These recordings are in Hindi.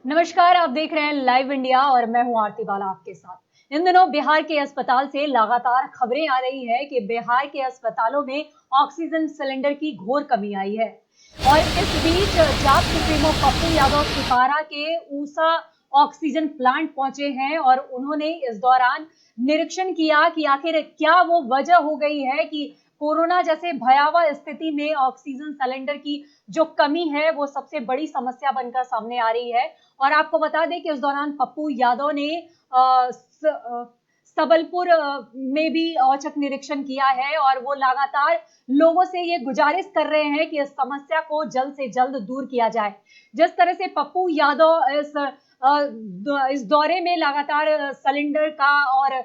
नमस्कार, आप देख रहे हैं लाइव इंडिया और मैं हूं आरती बाला आपके साथ। इन दिनों बिहार के अस्पताल से लगातार खबरें आ रही है कि बिहार के अस्पतालों में ऑक्सीजन सिलेंडर की घोर कमी आई है। और इस बीच जाप सुप्रीमो पप्पू यादव सिपारा के ऊषा ऑक्सीजन प्लांट पहुंचे हैं और उन्होंने इस दौरान निरीक्षण किया कि आखिर क्या वो वजह हो गई है कि कोरोना जैसे भयावह स्थिति में ऑक्सीजन सिलेंडर की जो कमी है वो सबसे बड़ी समस्या बनकर सामने आ रही है। और आपको बता दें कि इस दौरान पप्पू यादव ने सबलपुर में भी औचक निरीक्षण किया है और वो लगातार लोगों से ये गुजारिश कर रहे हैं कि इस समस्या को जल्द से जल्द दूर किया जाए। जिस तरह से पप्पू यादव इस दौरे में लगातार सिलेंडर का और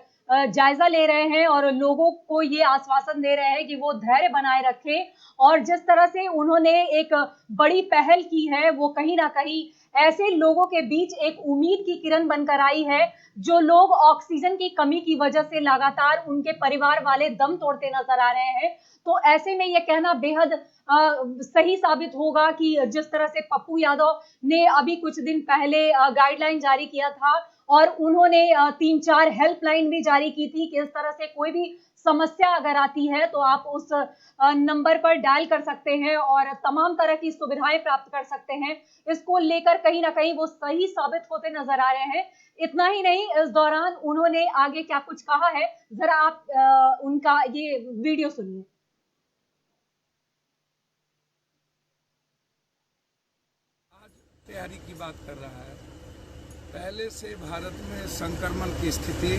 जायजा ले रहे हैं और लोगों को ये आश्वासन दे रहे हैं कि वो धैर्य बनाए रखें। और जिस तरह से उन्होंने एक बड़ी पहल की है वो कहीं ना कहीं ऐसे लोगों के बीच एक उम्मीद की किरण बनकर आई है जो लोग ऑक्सीजन की कमी की वजह से लगातार उनके परिवार वाले दम तोड़ते नजर आ रहे हैं। तो ऐसे में यह कहना बेहद सही साबित होगा कि जिस तरह से पप्पू यादव ने अभी कुछ दिन पहले गाइडलाइन जारी किया था और उन्होंने 3-4 हेल्पलाइन भी जारी की थी कि इस तरह से कोई भी समस्या अगर आती है तो आप उस नंबर पर डायल कर सकते हैं और तमाम तरह की सुविधाएं प्राप्त कर सकते हैं। इसको लेकर कहीं ना कहीं वो सही साबित होते नजर आ रहे हैं। इतना ही नहीं, इस दौरान उन्होंने आगे क्या कुछ कहा है, जरा आप उनका ये वीडियो सुनिए। आज तैयारी की बात कर रहा है। पहले से भारत में संक्रमण की स्थिति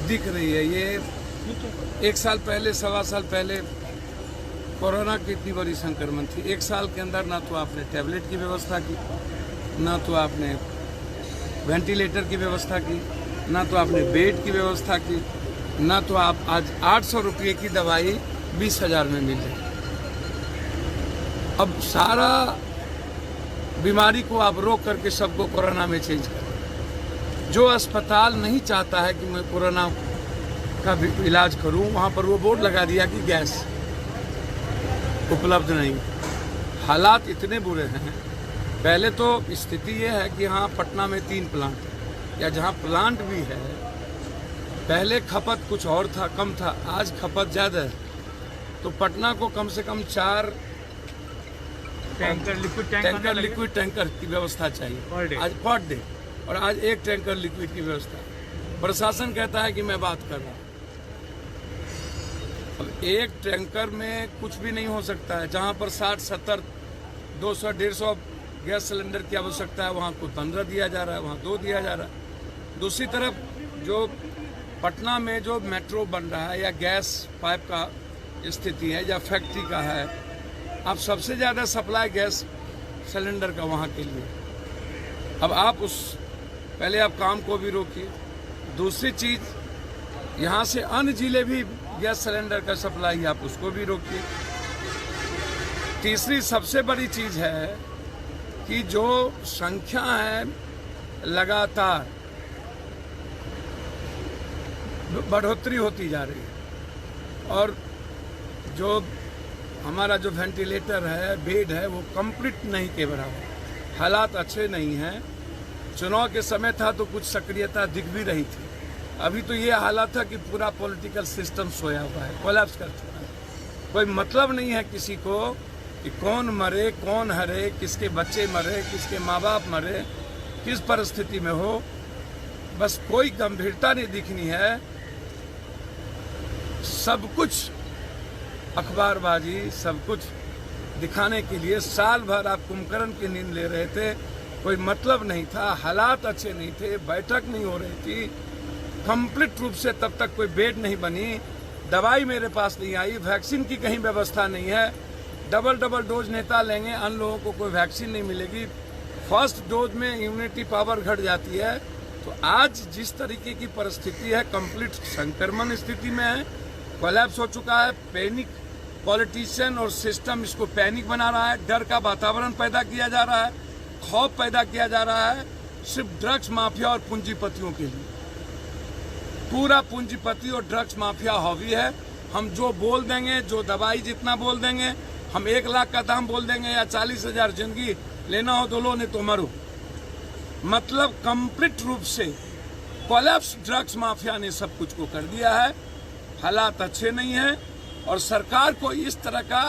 दिख रही है। ये 1 साल पहले, 1.25 साल पहले कोरोना की इतनी बड़ी संक्रमण थी। 1 साल के अंदर ना तो आपने टैबलेट की व्यवस्था की, ना तो आपने वेंटिलेटर की व्यवस्था की, ना तो आपने बेड की व्यवस्था की, ना तो आप आज 800 रुपये की दवाई 20,000 में मिल रही। अब सारा बीमारी को आप रोक करके सबको कोरोना में चेंज करें। जो अस्पताल नहीं चाहता है कि मैं कोरोना का इलाज करूं, वहां पर वो बोर्ड लगा दिया कि गैस उपलब्ध नहीं। हालात इतने बुरे हैं। पहले तो स्थिति ये है कि हाँ, पटना में 3 प्लांट है, या जहाँ प्लांट भी है, पहले खपत कुछ और था, कम था, आज खपत ज़्यादा है। तो पटना को कम से कम 4 लिक्विड टैंकर की व्यवस्था चाहिए आज पर डे, और आज 1 टैंकर लिक्विड की व्यवस्था। प्रशासन कहता है कि मैं बात कर रहा हूँ। अब 1 टैंकर में कुछ भी नहीं हो सकता है। जहाँ पर 60, 70, 200, 150 गैस सिलेंडर की आवश्यकता है, वहाँ को 15 दिया जा रहा है, वहाँ 2 दिया जा रहा है। दूसरी तरफ जो पटना में जो मेट्रो बन रहा है या गैस पाइप का स्थिति है या फैक्ट्री का है, अब सबसे ज़्यादा सप्लाई गैस सिलेंडर का वहाँ के लिए। अब आप पहले आप काम को भी रोकिए। दूसरी चीज़, यहाँ से अन्य जिले भी गैस सिलेंडर का सप्लाई, आप उसको भी रोकिए। तीसरी सबसे बड़ी चीज़ है कि जो संख्या है लगातार बढ़ोतरी होती जा रही है, और जो हमारा जो वेंटिलेटर है, बेड है, वो कंप्लीट नहीं के बराबर। हालात अच्छे नहीं हैं। चुनाव के समय था तो कुछ सक्रियता दिख भी रही थी। अभी तो ये हालत है कि पूरा पॉलिटिकल सिस्टम सोया हुआ है, कोलैप्स कर चुका है। कोई मतलब नहीं है किसी को कि कौन मरे, कौन हरे, किसके बच्चे मरे, किसके माँ बाप मरे, किस परिस्थिति में हो। बस कोई गंभीरता नहीं दिखनी है। सब कुछ अखबारबाजी, सब कुछ दिखाने के लिए साल भर आप कुंभकर्ण की नींद ले रहे थे। कोई मतलब नहीं था, हालात अच्छे नहीं थे, बैठक नहीं हो रही थी कंप्लीट रूप से। तब तक कोई बेड नहीं बनी, दवाई मेरे पास नहीं आई, वैक्सीन की कहीं व्यवस्था नहीं है। डबल डोज नेता लेंगे, अन्य लोगों को कोई वैक्सीन नहीं मिलेगी। फर्स्ट डोज में इम्यूनिटी पावर घट जाती है। तो आज जिस तरीके की परिस्थिति है, कंप्लीट संक्रमण स्थिति में है, कोलैप्स हो चुका है। पैनिक, पॉलिटिशियन और सिस्टम इसको पैनिक बना रहा है। डर का वातावरण पैदा किया जा रहा है, खौफ पैदा किया जा रहा है, सिर्फ ड्रग्स माफिया और पूंजीपतियों के लिए। पूरा पूंजीपति और ड्रग्स माफिया हावी है। हम जो बोल देंगे, जो दवाई जितना बोल देंगे, हम 1 लाख का दाम बोल देंगे या 40,000 जिंदगी लेना हो तो लो, नहीं तो मरो। मतलब कंप्लीट रूप से कोलैप्स ड्रग्स माफिया ने सब कुछ को कर दिया है। हालात अच्छे नहीं हैं और सरकार को इस तरह का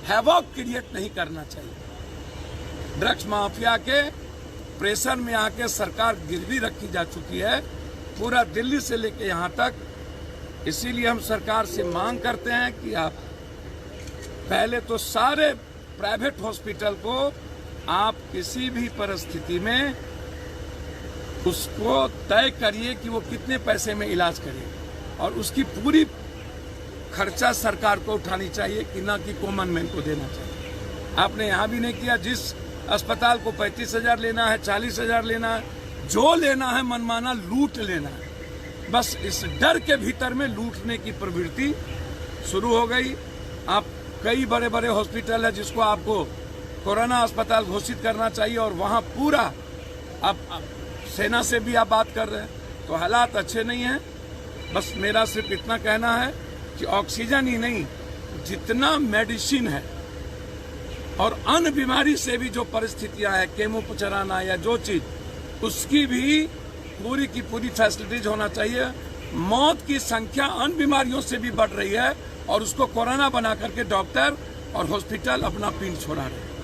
हैवॉक क्रिएट नहीं करना चाहिए। ड्रग्स माफिया के प्रेशर में आके सरकार गिरवी रखी जा चुकी है, पूरा दिल्ली से लेके यहाँ तक। इसीलिए हम सरकार से मांग करते हैं कि आप पहले तो सारे प्राइवेट हॉस्पिटल को आप किसी भी परिस्थिति में उसको तय करिए कि वो कितने पैसे में इलाज करे और उसकी पूरी खर्चा सरकार को उठानी चाहिए कि ना कि कॉमन मैन को देना चाहिए। आपने यहाँ भी नहीं किया। जिस अस्पताल को 35,000 लेना है, 40,000 लेना है, जो लेना है मनमाना लूट लेना है। बस इस डर के भीतर में लूटने की प्रवृत्ति शुरू हो गई। आप कई बड़े बड़े हॉस्पिटल है जिसको आपको कोरोना अस्पताल घोषित करना चाहिए और वहाँ पूरा आप सेना से भी आप बात कर रहे हैं, तो हालात अच्छे नहीं हैं। बस मेरा सिर्फ इतना कहना है कि ऑक्सीजन ही नहीं, जितना मेडिसिन है और अन्य बीमारी से भी जो परिस्थितियां है, केमो चलाना या जो चीज, उसकी भी पूरी की पूरी फैसिलिटीज होना चाहिए। मौत की संख्या अन्य बीमारियों से भी बढ़ रही है और उसको कोरोना बना करके डॉक्टर और हॉस्पिटल अपना पिंड छोड़ा रहे हैं।